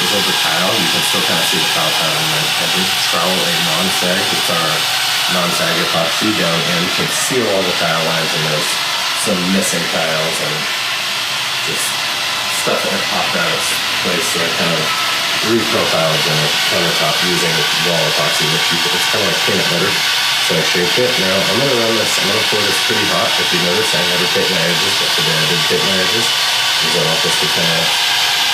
sashes of the tile, you can still kind of see the foul tile in there. I did trowel a non-sag. It's our non-sag epoxy down in to seal all the tile lines, and there's some missing tiles and just stuff that had popped out of place. So I kind of reprofiled the countertop using wall epoxy, which it's kind of like peanut butter. So I shaped it. Now I'm going to run this, I'm going to pour this pretty hot. If you notice, I never tape my edges, but today I did tape my edges because I want this to kind of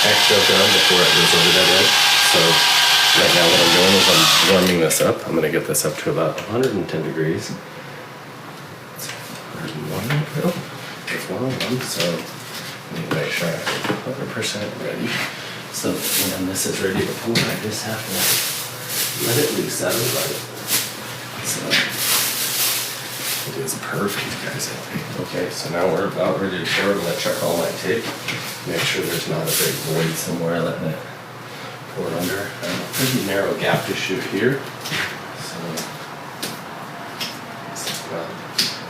extra around before it goes over that edge. So right now what I'm doing is I'm warming this up. I'm going to get this up to about 110 degrees. It's 101 now. It's 101, so I need to make sure I'm 100% ready. So when this is ready to pour, I just have to let it loose out of the bucket. So it is perfect, guys. Okay, so now we're about ready to pour. I'm going to check all my tape. Make sure there's not a big void somewhere. Letting it pour under. I have a pretty narrow gap to shoot here. So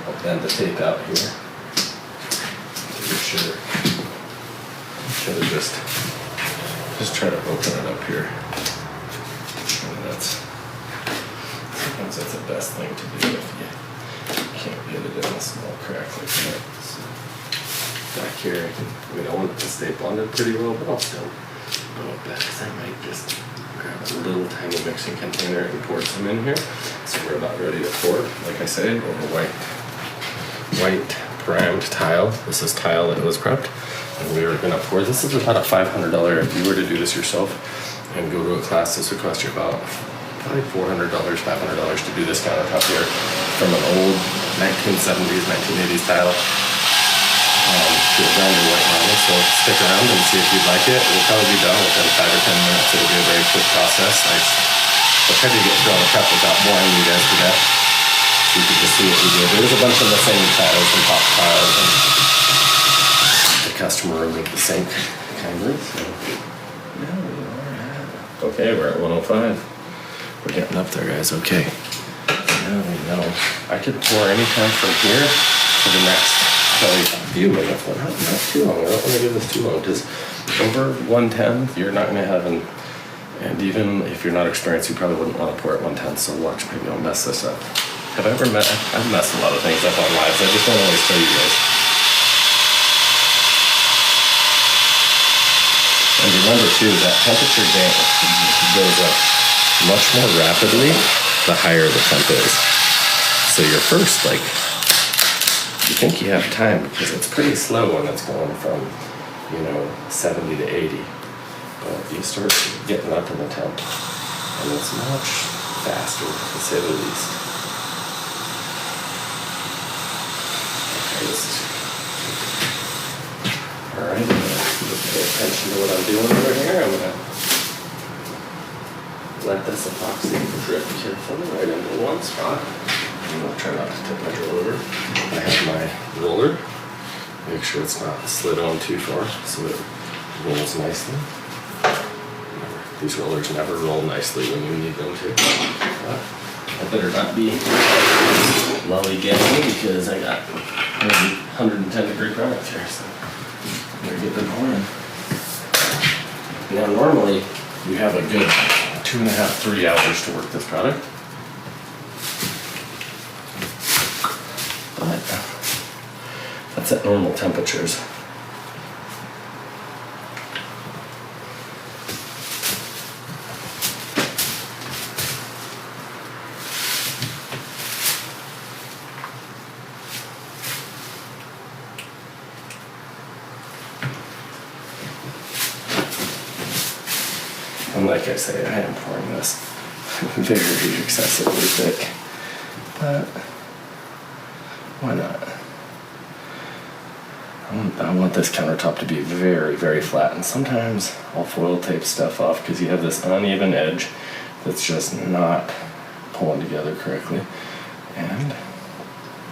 I'll bend the tape out here. Be sure. Should have just try to open it up here. And sometimes that's the best thing to do if you can't get it in a small crack like that. So back here, we don't want it to stay bonded pretty well, but I'll still go with that because I might just grab a little tiny mixing container and pour some in here. So we're about ready to pour. Like I said, over white primed tile. This is tile that was prepped. And we were gonna pour. This is about a $500. If you were to do this yourself and go to a class, this would cost you about probably $400, $500 to do this countertop here from an old 1970s, 1980s tile to a brand new white marble. So stick around and see if you'd like it. We'll probably be done within 5 or 10 minutes. It'll be a very quick process. I'll try to get through all the prep without boring you guys to death. So you can just see what we did. There's a bunch of the same tiles and pop tiles, and the customer removed the sink kindly. So now we are at, okay, we're at 105. We're getting up there, guys. Okay. Now we know. I could pour anytime from here to the next probably few minutes. Well, not too long. I don't want to give this too long because over 110, you're not going to have an, and even if you're not experienced, you probably wouldn't want to pour at 110. So watch, maybe I'll mess this up. Have I ever I've messed a lot of things up on lives. I just don't always tell you guys. And remember too, that temperature goes up much more rapidly the higher the temp is. So your first, you think you have time because it's pretty slow when it's going from, 70 to 80. But you start getting up in the temp and it's much faster, to say the least. Okay, this is all right. I'm gonna pay attention to what I'm doing over here. I'm gonna let this epoxy drip carefully right into one spot. I'm gonna try not to tip my drill over. I have my roller. Make sure it's not slid on too far so it rolls nicely. These rollers never roll nicely when you need them to. But I better not be lollygagging because I got 110 degree product here, so I'm gonna get them pouring. Now normally you have a good 2.5, 3 hours to work this product. But that's at normal temperatures. And like I say, I am pouring this very excessively thick, but why not? I want this countertop to be very, very flat, and sometimes I'll foil tape stuff off because you have this uneven edge that's just not pulling together correctly, and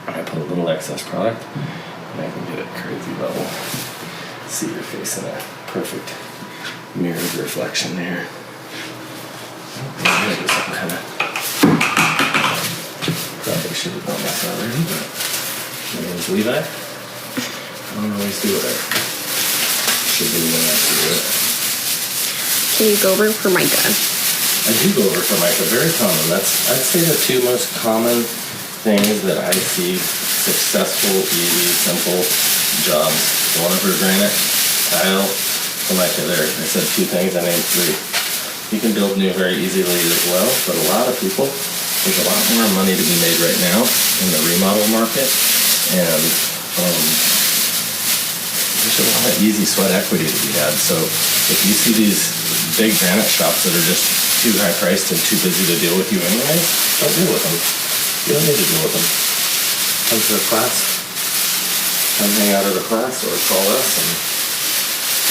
I put a little excess product and I can get it crazy level. See your face in a perfect mirrored reflection there. Maybe some kind of, probably should have done this already, but my name's Levi. I don't always do what I should do when I have to do it. Can you go over for Micah? I do go over for Micah, very common. I'd say the two most common things that I see successful, easy, simple jobs. One for granite, tile, for Micah there. I said two things, I named three. You can build new very easily as well, but a lot of people, there's a lot more money to be made right now in the remodel market, and there's a lot of easy sweat equity to be had. So if you see these big granite shops that are just too high priced and too busy to deal with you anyway, don't deal with them. You don't need to deal with them. Come to the class, come hang out at a class, or call us and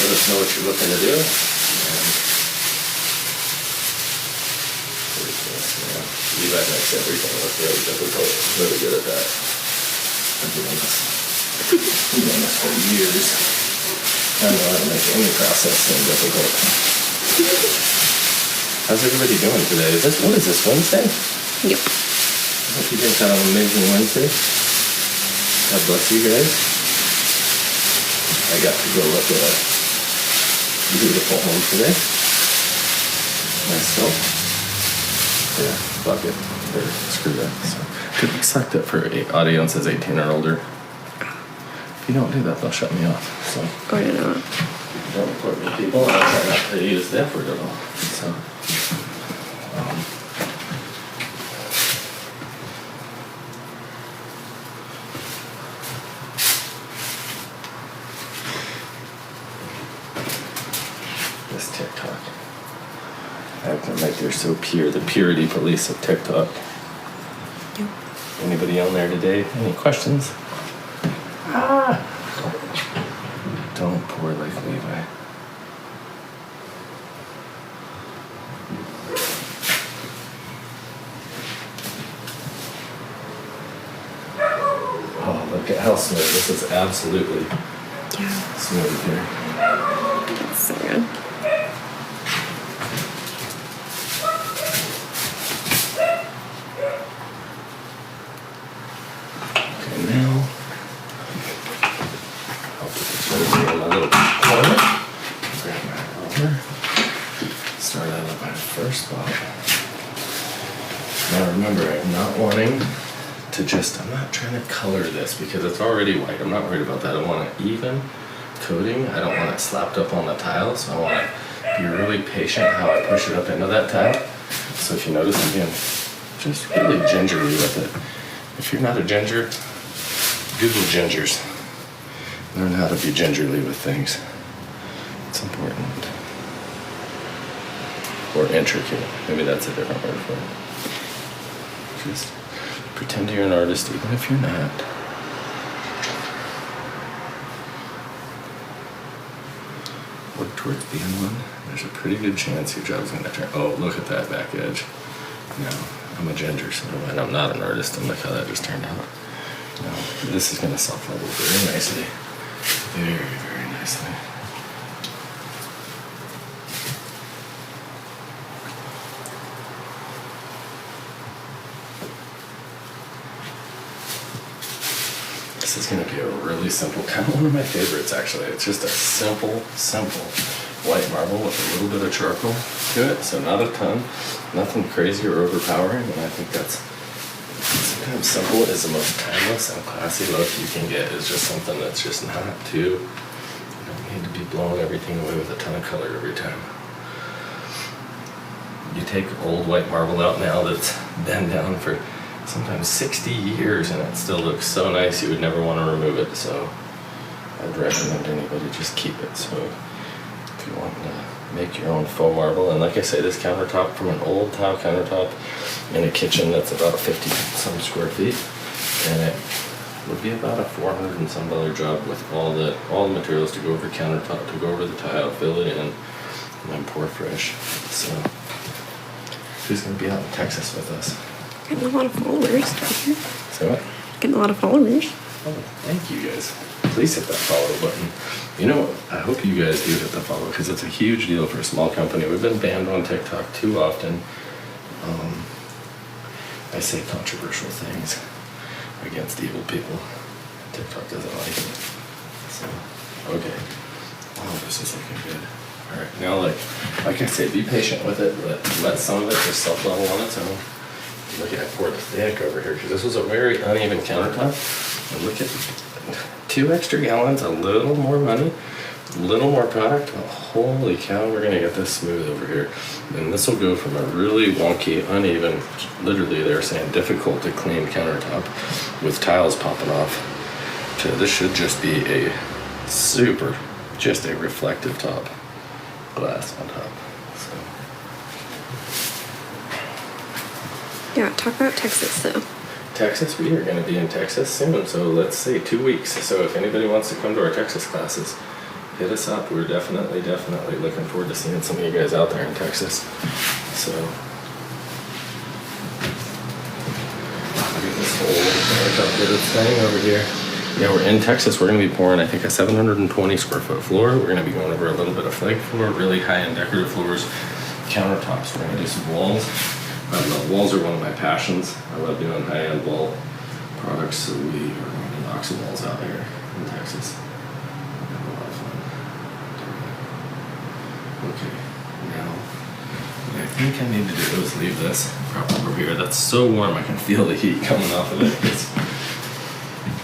let us know what you're looking to do. And Levi makes everything look really difficult. He's really good at that. I've been doing this for years. I don't know how to make any process seem difficult. How's everybody doing today? What is this, Wednesday? Yep. I hope you guys had an amazing Wednesday. God bless you guys. I got to go look at a beautiful home today. Myself. Yeah, fuck it. Or screw that. So, could be sucked up for audiences 18 or older. If you don't do that, they'll shut me off. So I don't know. don't report me people. I'll try not to use the F word at all. So. This TikTok. Acting like they're so pure, the purity police of TikTok. Yep. Anybody on there today? Any questions? Don't pour like Levi. Oh, look at how smooth. This is absolutely Yeah. smooth here. That's so good. Okay, now I'll put this over in my little corner. Grab my roller. Start out at my first spot. Now remember, I'm not wanting to I'm not trying to color this because it's already white. I'm not worried about that. I want an even coating. I don't want it slapped up on the tile, so I want to be really patient how I push it up into that tile. So if you notice, I'm being just really gingerly with it. If you're not a ginger, Google gingers. Learn how to be gingerly with things. It's important. Or intricate. Maybe that's a different word for it. Just pretend you're an artist even if you're not. Work towards being one. There's a pretty good chance your job's gonna turn. Oh, look at that back edge. No, I'm a ginger, so and I'm not an artist, and look how that just turned out. No, this is gonna self-level very nicely. Very, very nicely. This is gonna be a really simple, kind of one of my favorites actually. It's just a simple white marble with a little bit of charcoal to it, so not a ton, nothing crazy or overpowering, and I think that's sometimes simple is the most timeless and classy look you can get. Is just something that's just not too, you don't need to be blowing everything away with a ton of color every time. You take old white marble out now that's been down for sometimes 60 years and it still looks so nice you would never want to remove it, so I'd recommend anybody just keep it. So if you want to make your own faux marble, and like I say, this countertop from an old tile countertop in a kitchen that's about 50 some square feet, and it would be about a $400 and some job with all the materials to go over countertop, to go over the tile, fill it in, and then pour fresh. So who's going to be out in Texas with us? Getting a lot of followers right here. Say what? Getting a lot of followers. Oh, thank you guys. Please hit that follow button. You know, I hope you guys do hit the follow because it's a huge deal for a small company. We've been banned on TikTok too often. I say controversial things against evil people. TikTok doesn't like it. So, okay. Oh, this is looking good. All right, now like I say, be patient with it. Let some of it just self-level on its own. Look at I poured thick over here because this was a very uneven countertop. And look at 2 extra gallons, a little more money, a little more product. Oh, holy cow, we're gonna get this smooth over here. And this will go from a really wonky, uneven, literally they're saying difficult to clean countertop with tiles popping off to this should just be a super, just a reflective top, glass on top. So. Yeah, talk about Texas though. Texas, we are going to be in Texas soon, so let's say 2 weeks. So if anybody wants to come to our Texas classes, hit us up. We're definitely looking forward to seeing some of you guys out there in Texas. So, look at this whole updated thing over here. Yeah, we're in Texas. We're going to be pouring, I think, a 720 square foot floor. We're going to be going over a little bit of flake floor, really high-end decorative floors, countertops. We're going to do some walls. Walls are one of my passions. I love doing high-end wall products, so we are going to knock some walls out here in Texas. Have a lot of fun. Okay, now what I think I need to do is leave this prop over here. That's so warm, I can feel the heat coming off of it.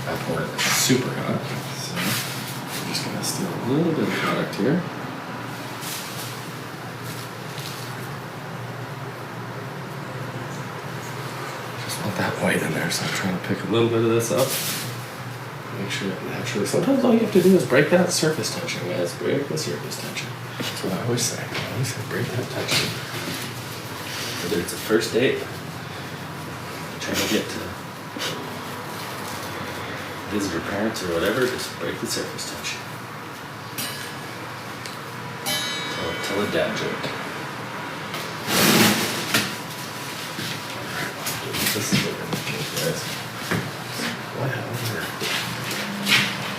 I poured it super hot, so I'm just going to steal a little bit of product here. That white in there, so I'm trying to pick a little bit of this up. Make sure it naturally. Sometimes all you have to do is break that surface tension, guys. Break the surface tension. That's what I always say. I always say break that tension. Whether it's a first date, trying to get to visit your parents or whatever, just break the surface tension. Tell a dad joke. This is what we're making, guys. Whatever.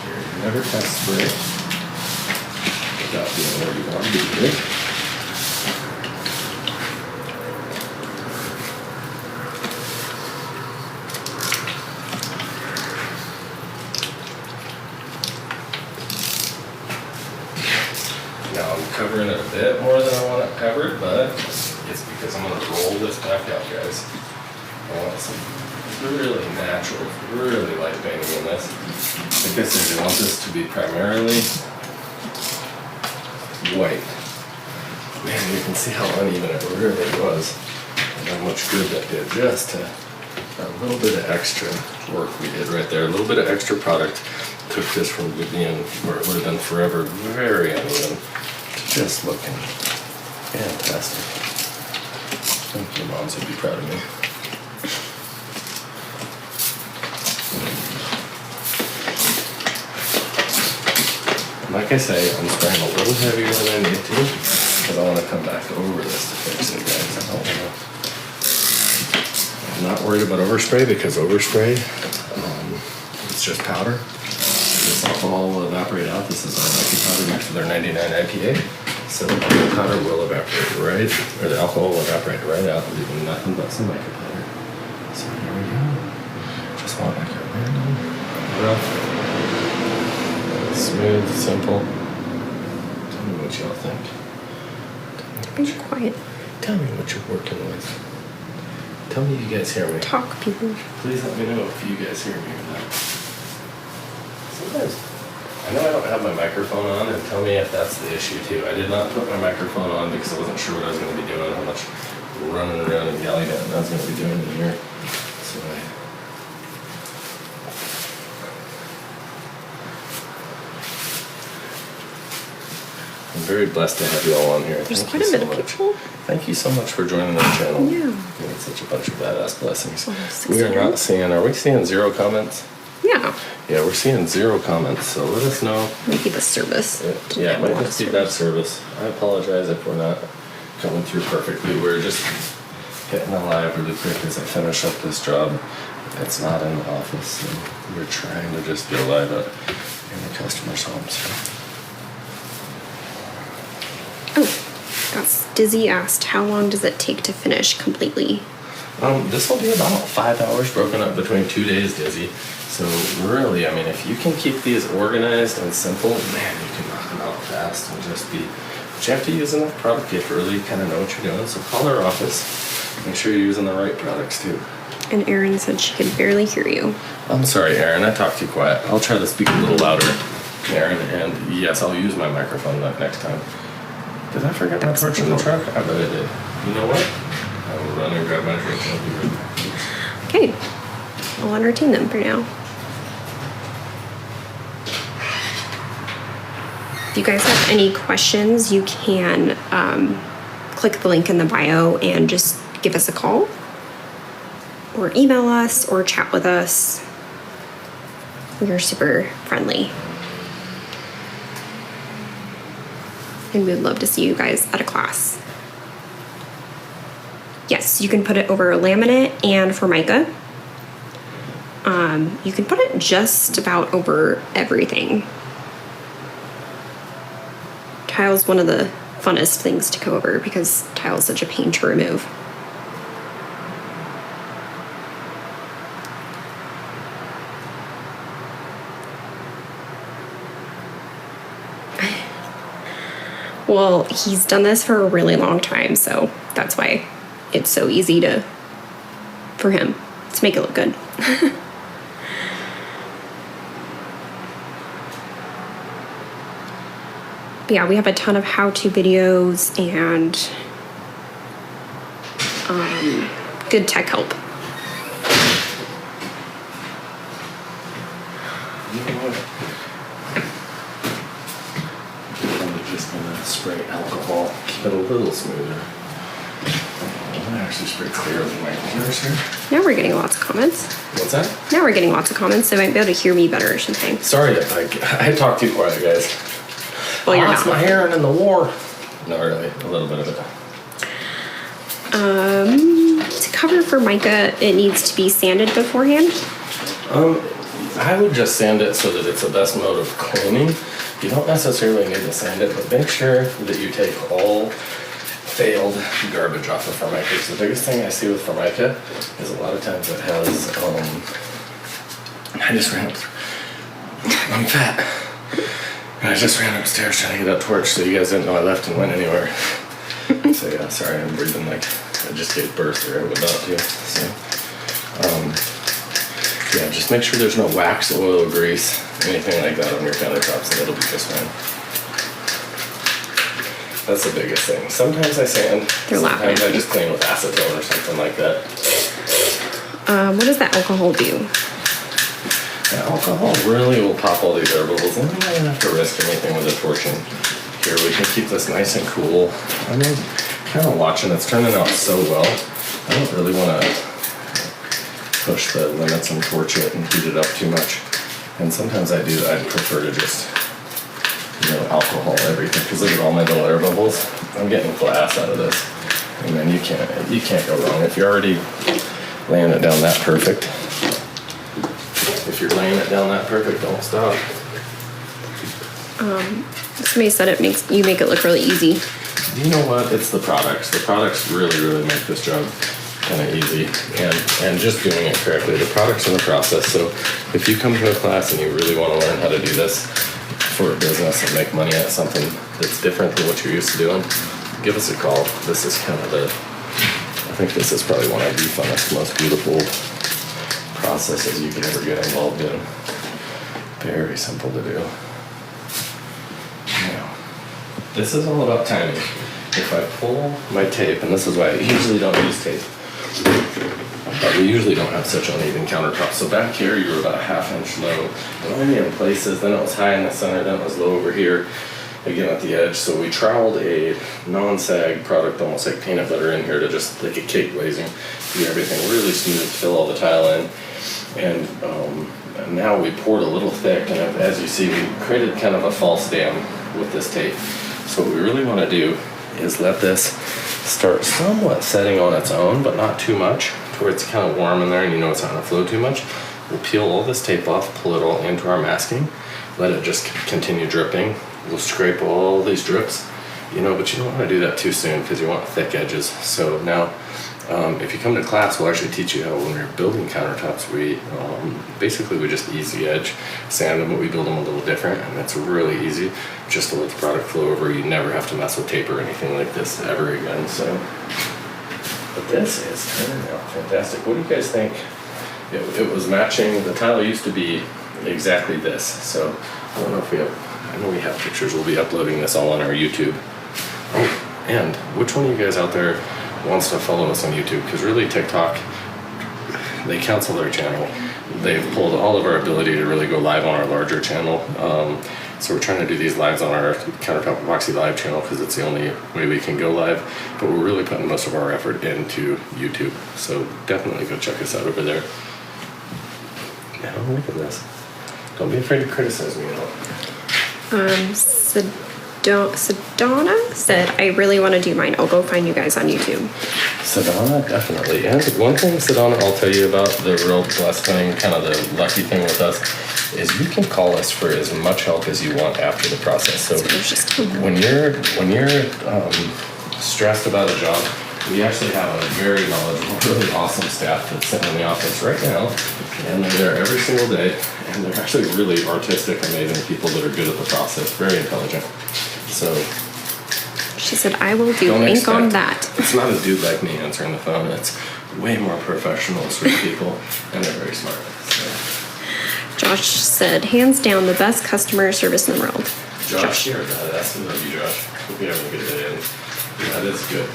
Here, you never test spray without being where you want to be, right? Now I'm covering it a bit more than I want it covered, but it's because I'm going to roll this back out, guys. I want some really natural, really light painting in this. Like I said, I want this to be primarily white. Man, you can see how uneven it really was. And how much good that did just to a little bit of extra work we did right there. A little bit of extra product took this from being where it would have been forever very uneven to just looking fantastic. I think your moms would be proud of me. Like I say, I'm spraying a little heavier than I need to because I want to come back over this to fix it, guys. I don't want to. I'm not worried about overspray because overspray, it's just powder. This alcohol will evaporate out. This is our Lucky powder mixed with our 99 IPA. So the powder will evaporate right, or the alcohol will evaporate right out, leaving nothing but some mica powder. So here we go. Just want like a random rough. Smooth, simple. Tell me what y'all think. Be quiet. Tell me what you're working with. Tell me you guys hear me. Talk, people. Please let me know if you guys hear me or not. Sometimes, I know I don't have my microphone on, and tell me if that's the issue too. I did not put my microphone on because I wasn't sure what I was going to be doing, how much running around and yelling at I was going to be doing in here. So I'm very blessed to have you all on here. There's Thank quite you a bit so of much. people. Thank you so much for joining our channel. Yeah. You had such a bunch of badass blessings. Almost We are 600. not seeing, are we seeing 0 comments? Yeah. Yeah, we're seeing 0 comments, so let us know. Maybe the service. Yeah, it might just be bad service. I apologize if we're not coming through perfectly. We're just hitting a live really quick as I finish up this job. It's not in the office, and we're trying to just go live up in the customer's homes. Oh, Dizzy asked, how long does it take to finish completely? This will be about 5 hours broken up between 2 days, Dizzy. So really, I mean, if you can keep these organized and simple, man, you can knock them out fast and just be But you have to use enough product. You have to really kind of know what you're doing. So call our office. Make sure you're using the right products too. And Erin said she could barely hear you. I'm sorry, Erin. I talk too quiet. I'll try to speak a little louder, Erin. And yes, I'll use my microphone next time. Did I forget my torch in the truck? I bet I did. You know what? I will run and grab my drink and I'll be right back. Okay, I'll entertain them for now. If you guys have any questions, you can click the link in the bio and just give us a call or email us or chat with us. We're super friendly. And we'd love to see you guys at a class. Yes, you can put it over laminate and Formica. You can put it just about over everything. Tile's one of the funnest things to go over because tile's such a pain to remove. Well, he's done this for a really long time, so that's why it's so easy for him to make it look good. But yeah, we have a ton of how-to videos and good tech help. You know what? I'm just gonna spray alcohol, keep it a little smoother. I'm gonna actually spray clear than my fingers here. Now we're getting lots of comments. What's that? Now we're getting lots of comments. They might be able to hear me better or something. Sorry if I talk too quiet, guys. Well, you're Lost not. my hair in the war. Not really, a little bit of it. To cover Formica, it needs to be sanded beforehand. I would just sand it so that it's the best mode of cleaning. You don't necessarily need to sand it, but make sure that you take all failed garbage off of Formica. Because the biggest thing I see with Formica is a lot of times it has, I just ran up, I'm fat. And I just ran upstairs trying to get that torch so you guys didn't know I left and went anywhere. So yeah, sorry, I'm breathing like I just gave birth or I would not do. So, yeah, just make sure there's no wax, oil, grease, anything like that on your countertops and it'll be just fine. That's the biggest thing. Sometimes I sand, They're laughing sometimes at I me. just clean with acetone or something like that. What does that alcohol do? And alcohol really will pop all these air bubbles, and we don't have to risk anything with a torch in here. We can keep this nice and cool. I'm kind of watching, it's turning out so well. I don't really want to push the limits and torch it and heat it up too much. And sometimes I do, I prefer to just, alcohol everything, because look at all my little air bubbles. I'm getting glass out of this. And then you can't go wrong. If you're already laying it down that perfect, if you're laying it down that perfect, don't stop. Somebody said you make it look really easy. You know what? It's the products. The products really, really make this job kind of easy. And just doing it correctly. The products in the process. So if you come to a class and you really want to learn how to do this for a business and make money at something that's different than what you're used to doing, give us a call. This is kind of I think this is probably one of the funnest, most beautiful processes you can ever get involved in. Very simple to do. Now, this is all about timing. If I pull my tape, and this is why I usually don't use tape, but we usually don't have such uneven countertops. So back here, you were about a ½ inch low, but only in places. Then it was high in the center, then it was low over here, again at the edge. So we troweled a non-sag product, almost like peanut butter, in here to just like a cake glazing, do everything really smooth, fill all the tile in. And now we poured a little thick, and as you see, we created kind of a false dam with this tape. So what we really want to do is let this start somewhat setting on its own, but not too much, to where it's kind of warm in there and you know it's not going to flow too much. We'll peel all this tape off, pull it all into our masking, let it just continue dripping. We'll scrape all these drips, but you don't want to do that too soon because you want thick edges. So now If you come to class, we'll actually teach you how when we're building countertops, we just ease the edge, sand them, but we build them a little different, and it's really easy just to let the product flow over. You never have to mess with tape or anything like this ever again. So, but this is turning out fantastic. What do you guys think? It was matching. The tile used to be exactly this. So I don't know if I know we have pictures. We'll be uploading this all on our YouTube. Oh, and which one of you guys out there wants to follow us on YouTube? Because really TikTok, they cancel their channel. They've pulled all of our ability to really go live on our larger channel. So we're trying to do these lives on our Countertop Epoxy Live channel because it's the only way we can go live. But we're really putting most of our effort into YouTube. So definitely go check us out over there. Yeah, look at this. Don't be afraid to criticize me at all. Sedona said, I really want to do mine. I'll go find you guys on YouTube. Sedona, definitely. And one thing, Sedona, I'll tell you about the real blessed thing, kind of the lucky thing with us, is you can call us for as much help as you want after the process. So when you're stressed about a job, we actually have a very knowledgeable, really awesome staff that's sitting in the office right now, and they're there every single day, and they're actually really artistic, amazing people that are good at the process, very intelligent. So she said, I will do ink on that. It's not a dude like me answering the phone. It's way more professional, sweet people, and they're very smart. So. Josh said, hands down, the best customer service in the world. Josh, you're a badass. I love you, Josh. Hope you're having a good day. And that is good.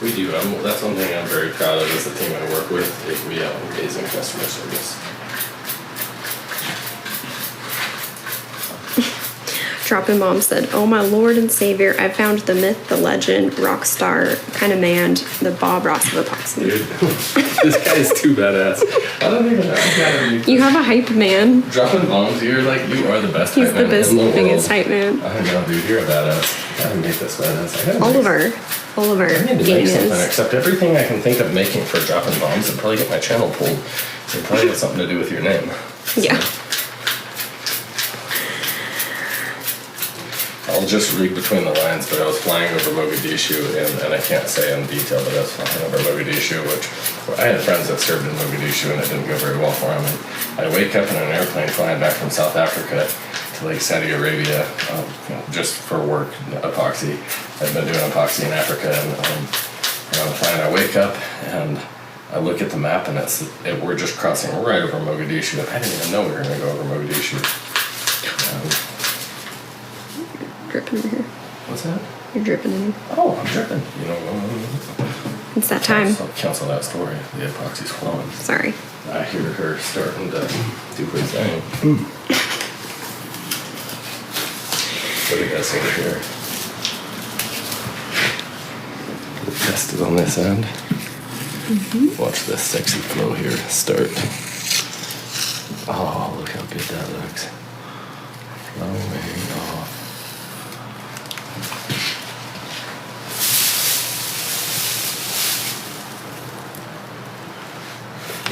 We do. That's one thing I'm very proud of as the team I work with, is we have amazing customer service. Dropping Mom said, oh my Lord and Savior, I found the myth, the legend, rock star kind of man, the Bob Ross of epoxy. Dude, this guy's too badass. I don't even know. You have a hype man. Dropping bombs, you are the best He's hype man the in the biggest world. hype man. I know, dude, you're a badass. I gotta make this badass. Oliver I need to game make something, is. except everything I can think of making for dropping bombs and probably get my channel pulled. So probably has something to do with your name. Yeah. I'll just read between the lines, but I was flying over Mogadishu, and I can't say in detail, but I was flying over Mogadishu, which I had friends that served in Mogadishu, and it didn't go very well for them. And I wake up in an airplane flying back from South Africa to like Saudi Arabia, just for work, epoxy. I've been doing epoxy in Africa, and I'm flying. I wake up and I look at the map, and we're just crossing right over Mogadishu. I didn't even know we were going to go over Mogadishu. Dripping in here. What's that? You're dripping in here. Oh, I'm dripping. You know, it's that time. I'll cancel that story. The epoxy's flowing. Sorry. I hear her starting to do her thing. What do you guys think here? The test is on this end. Watch this sexy flow here start. Oh, look how good that looks. Flowing off.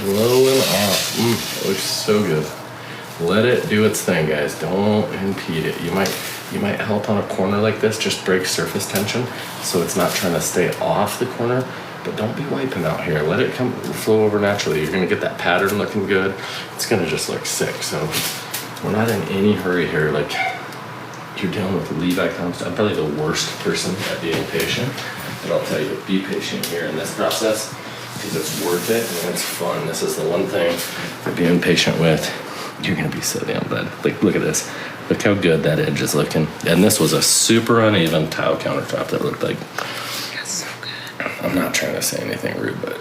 Blowing off. It looks so good. Let it do its thing, guys. Don't impede it. You might help on a corner like this, just break surface tension so it's not trying to stay off the corner, but don't be wiping out here. Let it flow over naturally. You're gonna get that pattern looking good. It's gonna just look sick. So we're not in any hurry here. Like, you're dealing with Levi Combs. I'm probably the worst person at being patient, but I'll tell you, be patient here in this process, because it's worth it and it's fun. This is the one thing for being patient with. You're gonna be so damn bad. Like, look at this. Look how good that edge is looking. And this was a super uneven tile countertop that looked like. That's so good. I'm not trying to say anything rude, but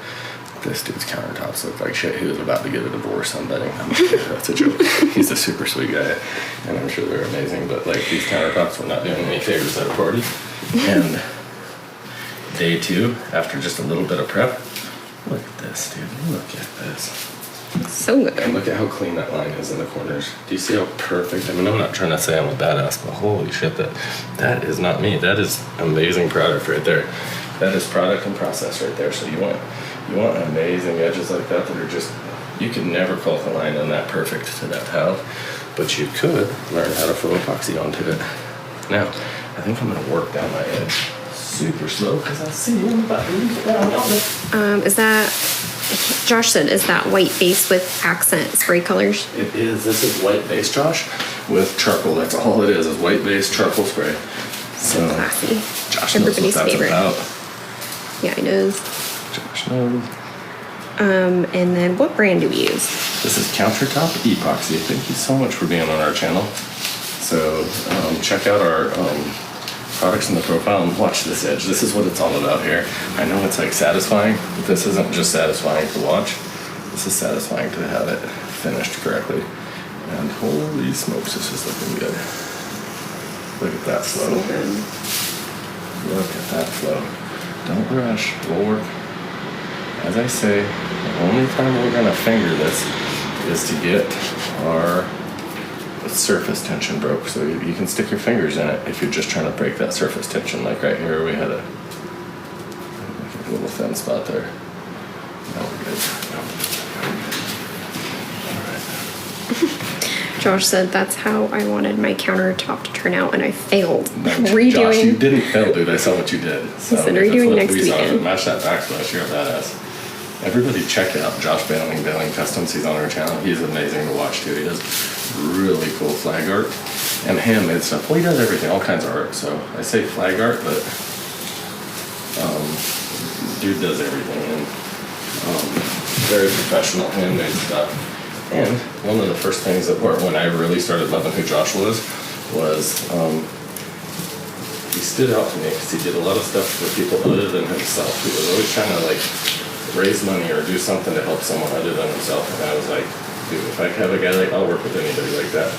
this dude's countertops look like shit. He was about to get a divorce, I'm betting. That's a joke. He's a super sweet guy, and I'm sure they're amazing, but like, these countertops were not doing any favors at a party. And day 2, after just a little bit of prep, look at this, dude. Look at this. So good. And look at how clean that line is in the corners. Do you see how perfect? I mean, I'm not trying to say I'm a badass, but holy shit, that is not me. That is amazing product right there. That is product and process right there. So you want amazing edges like that are just, you could never caulk a line on that perfect to that tile, but you could learn how to flow epoxy onto it. Now, I think I'm gonna work down my edge super slow because I see you about to leave it down yonder. Is that, Josh said, is that white base with accent spray colors? It is. This is white base, Josh, with charcoal. That's all it is white base charcoal spray. So Classy. Josh Everybody's knows what that's favorite. about. Yeah, I know. Josh knows. And then what brand do we use? This is Countertop Epoxy. Thank you so much for being on our channel. So check out our products in the profile and watch this edge. This is what it's all about here. I know it's like satisfying, but this isn't just satisfying to watch. This is satisfying to have it finished correctly. And holy smokes, this is looking good. Look at that flow. So good. Look at that flow. Don't rush. We'll work. As I say, the only time we're going to finger this is to get our surface tension broke. So you can stick your fingers in it if you're just trying to break that surface tension. Like right here, we had a little thin spot there. Now we're good. Josh said that's how I wanted my countertop to turn out, and I failed. No, Redoing. Josh, you didn't fail, dude. I saw what you did. So said if it's redoing what next we saw, weekend. match that backsplash. You're a badass. Everybody check out Josh Bailing Customs. He's on our channel. He's amazing to watch too. He does really cool flag art and handmade stuff. Well, he does everything, all kinds of art. So I say flag art, but dude does everything, and very professional handmade stuff. And one of the first things that were when I really started loving who Josh was he stood out to me because he did a lot of stuff for people other than himself. He was always trying to like raise money or do something to help someone other than himself. And I was like, dude, if I have a guy like, I'll work with anybody like that.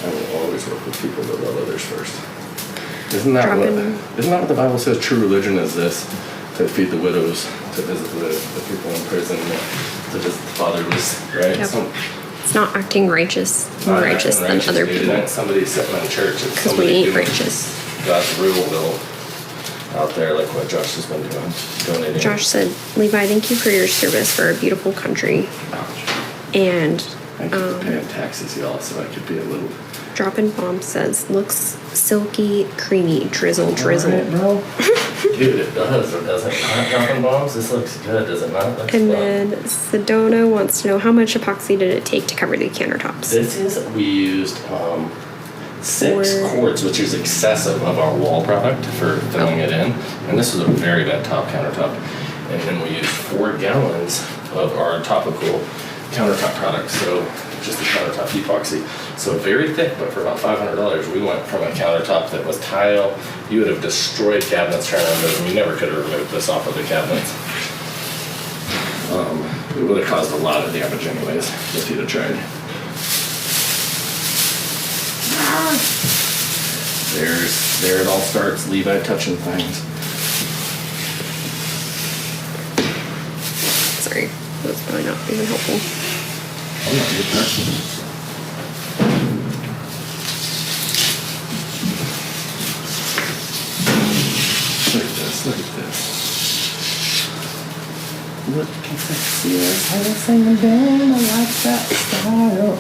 I will always work with people that love others first. Isn't that what the Bible says? True religion is this: to feed the widows, to visit the people in prison, to visit the fatherless, right? Yep. So, It's not acting righteous, more righteous than other dude. people. It ain't somebody sitting in church. It's Because we somebody ain't doing righteous. God's real will out there, like what Josh has been doing, donating. Josh said, Levi, thank you for your service for our beautiful country. And I keep paying taxes, y'all, so I could be a little. Droppin' Bomb says, looks silky, creamy, drizzle, drizzle. All right, bro. Dude, it does, or doesn't it? Not dropping bombs. This looks good, does it not? Looks And fun. then Sedona wants to know how much epoxy did it take to cover the countertops? This is, we used 6 quarts, which is excessive of our wall product for filling it in. And this was a very bad top countertop. And then we used 4 gallons of our topical countertop product. So just the countertop epoxy. So very thick, but for about $500, we went from a countertop that was tile. You would have destroyed cabinets trying to remove them. You never could have removed this off of the cabinets. It would have caused a lot of damage anyways if you'd have tried. There it all starts. Levi touching things. Sorry, that's probably not even helpful. I'm not your person. Look at this, look at this. Look at the sears, how they sing and down, I like that style.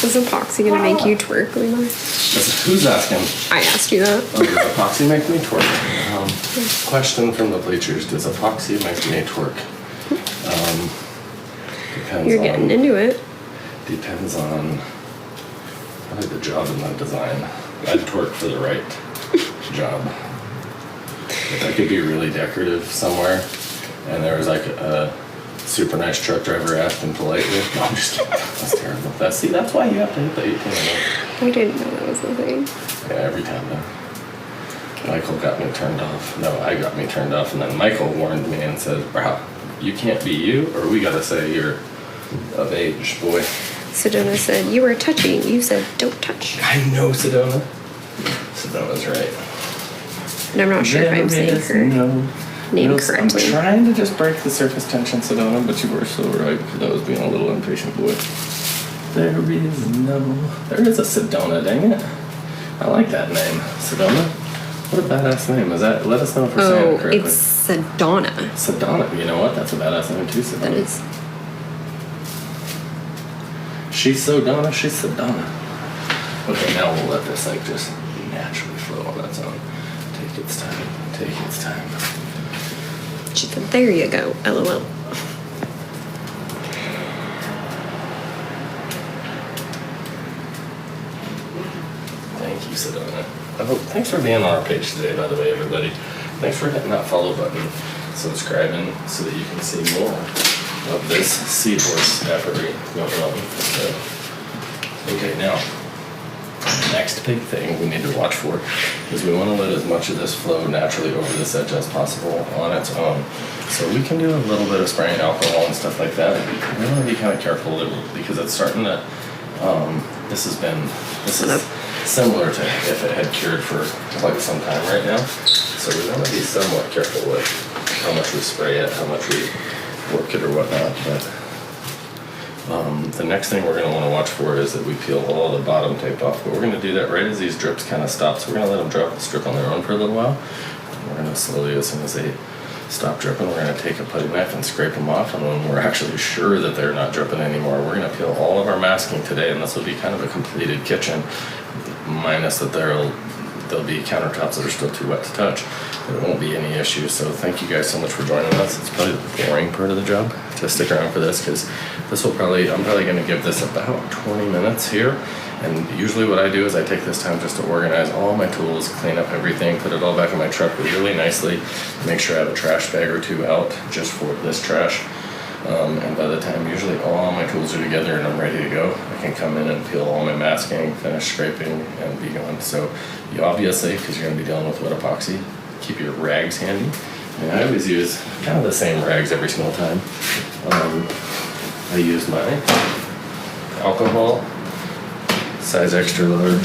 Is epoxy gonna make you twerk, Levi? Who's asking? I asked you that. Does epoxy make me twerk? Question from the bleachers, does epoxy make me twerk? Depends You're on, getting into it. depends on probably the job and the design. I'd twerk for the right job. If I could be really decorative somewhere and there was like a super nice truck driver asking politely. No, I'm just kidding. That's terrible. That's why you have to hit the 18. I didn't know that was the thing. Yeah, every time though. Michael got me turned off. No, I got me turned off, and then Michael warned me and said, "Bro, you can't be you, or we gotta say you're of age, boy." Sedona said, you were touching. You said, don't touch. I know Sedona. Sedona's right. And I'm not sure if I'm saying her name correctly. I'm trying to just break the surface tension, Sedona, but you were so right because I was being a little impatient, boy. There is a Sedona, dang it. I like that name, Sedona. What a badass name. Is that? Let us know if we're saying it correctly. It's Sedona. Sedona. You know what? That's a badass name too, Sedona. That is. She's so Donna, she's Sedona. Okay, now we'll let this like just naturally flow on its own. Take its time, take its time. She said, there you go, LOL. Thank you, Sedona. Oh, thanks for being on our page today, by the way, everybody. Thanks for hitting that follow button, subscribing, so that you can see more of this seahorse effery going on. So, okay, now, next big thing we need to watch for is we want to let as much of this flow naturally over this edge as possible on its own. So we can do a little bit of spraying alcohol and stuff like that. We want to be kind of careful because it's starting to, this is similar to if it had cured for quite some time right now. So we want to be somewhat careful with how much we spray it, how much we work it or whatnot. But the next thing we're going to want to watch for is that we peel all the bottom tape off. But we're going to do that right as these drips kind of stop. So we're going to let them strip on their own for a little while. We're going to slowly, as soon as they stop dripping, we're going to take a putty knife and scrape them off. And when we're actually sure that they're not dripping anymore, we're going to peel all of our masking today. And this will be kind of a completed kitchen, minus that there'll be countertops that are still too wet to touch. There won't be any issues. So thank you guys so much for joining us. It's probably the boring part of the job to stick around for this, because I'm probably going to give this about 20 minutes here. And usually what I do is I take this time just to organize all my tools, clean up everything, put it all back in my truck really nicely, make sure I have a trash bag or two out just for this trash. And by the time usually all my tools are together and I'm ready to go, I can come in and peel all my masking, finish scraping, and be going. So you obviously, because you're going to be dealing with wet epoxy, keep your rags handy. And I always use kind of the same rags every single time. I use my alcohol size extra large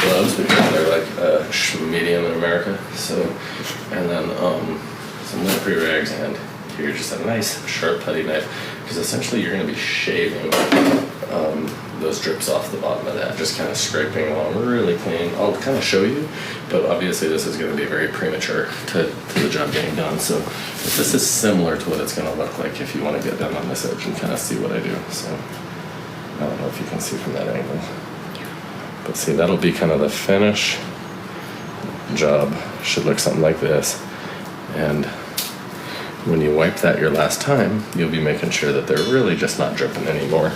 gloves because they're like medium in America. So, and then some lint-free rags, and here just a nice sharp putty knife, because essentially you're going to be shaving those drips off the bottom of that, just kind of scraping along really clean. I'll kind of show you, but obviously this is going to be very premature to the job getting done. So this is similar to what it's going to look like if you want to get done on this edge and kind of see what I do. So I don't know if you can see from that angle, but see, that'll be kind of the finish job. Should look something like this. And when you wipe that your last time, you'll be making sure that they're really just not dripping anymore.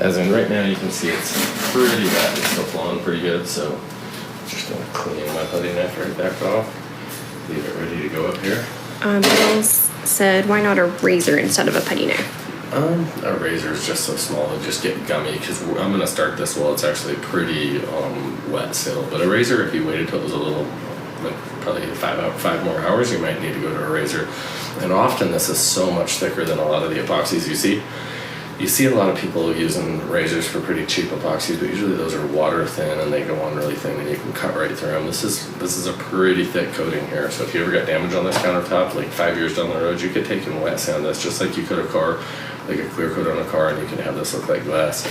As in right now, you can see it's pretty bad. It's still flowing pretty good, so just gonna clean my putty knife right back off. Leave it ready to go up here. Bill said, why not a razor instead of a putty knife? A razor is just so small, it'll just get gummy, because I'm gonna start this while it's actually pretty wet still. But a razor, if you waited till it was a little, like probably 5 more hours, you might need to go to a razor. And often this is so much thicker than a lot of the epoxies you see. You see a lot of people using razors for pretty cheap epoxies, but usually those are water thin and they go on really thin and you can cut right through them. This is a pretty thick coating here. So if you ever got damage on this countertop, like 5 years down the road, you could take and wet sand this just like you could a car, like a clear coat on a car, and you can have this look like glass.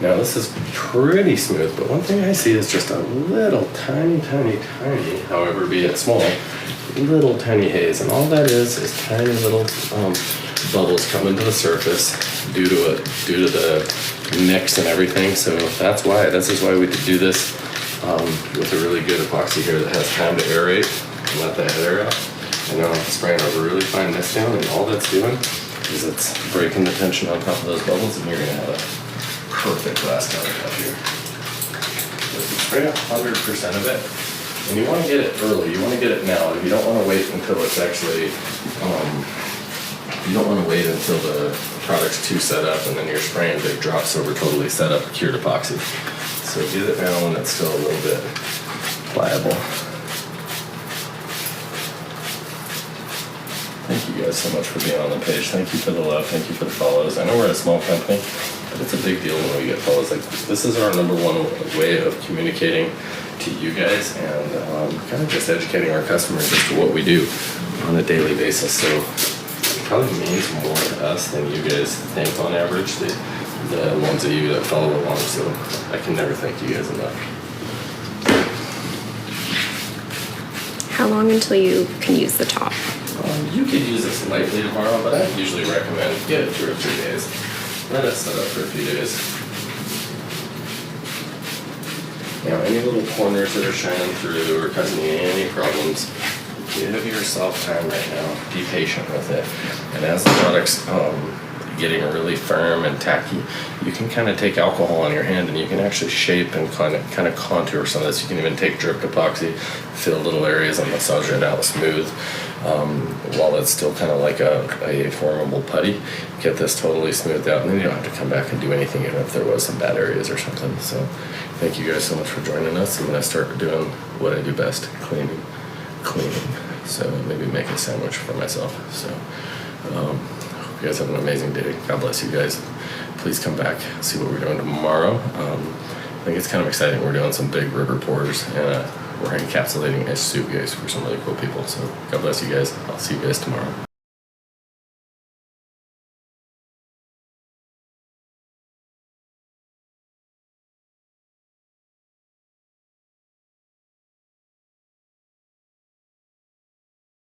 Now this is pretty smooth, but one thing I see is just a little tiny, however be it small, little tiny haze, and all that is tiny little bubbles coming to the surface due to the mix and everything. So that's why. This is why we do this with a really good epoxy here that has time to aerate and let that air out. And then I'm spraying a really fine mist down, and all that's doing is it's breaking the tension on top of those bubbles, and you're gonna have a perfect glass countertop here. So if you spray 100% of it, and you want to get it early, you want to get it now. You don't want to wait until it's actually, you don't want to wait until the product's too set up and then you're spraying big drops over totally set up cured epoxy. So get it now when it's still a little bit pliable. Thank you guys so much for being on the page. Thank you for the love. Thank you for the follows. I know we're a small company, but it's a big deal when we get follows. Like this is our #1 way of communicating to you guys and kind of just educating our customers as to what we do on a daily basis. So it probably means more to us than you guys think on average, the ones of you that follow along. So I can never thank you guys enough. How long until you can use the top? You could use this lightly tomorrow, but I usually recommend get it 2 or 3 days. Let it set up for a few days. Now, any little corners that are shining through or causing you any problems, give yourself time right now. Be patient with it. And as the product's getting really firm and tacky, you can kind of take alcohol on your hand and you can actually shape and kind of contour some of this. You can even take dripped epoxy, fill little areas and massage it out smooth. While it's still kind of like a formable putty, get this totally smoothed out, and then you don't have to come back and do anything even if there was some bad areas or something. So thank you guys so much for joining us. I'm going to start doing what I do best, cleaning. So maybe make a sandwich for myself. So hope you guys have an amazing day. God bless you guys. Please come back, see what we're doing tomorrow. I think it's kind of exciting. We're doing some big river pours, and we're encapsulating a suitcase for some really cool people. So God bless you guys. I'll see you guys tomorrow.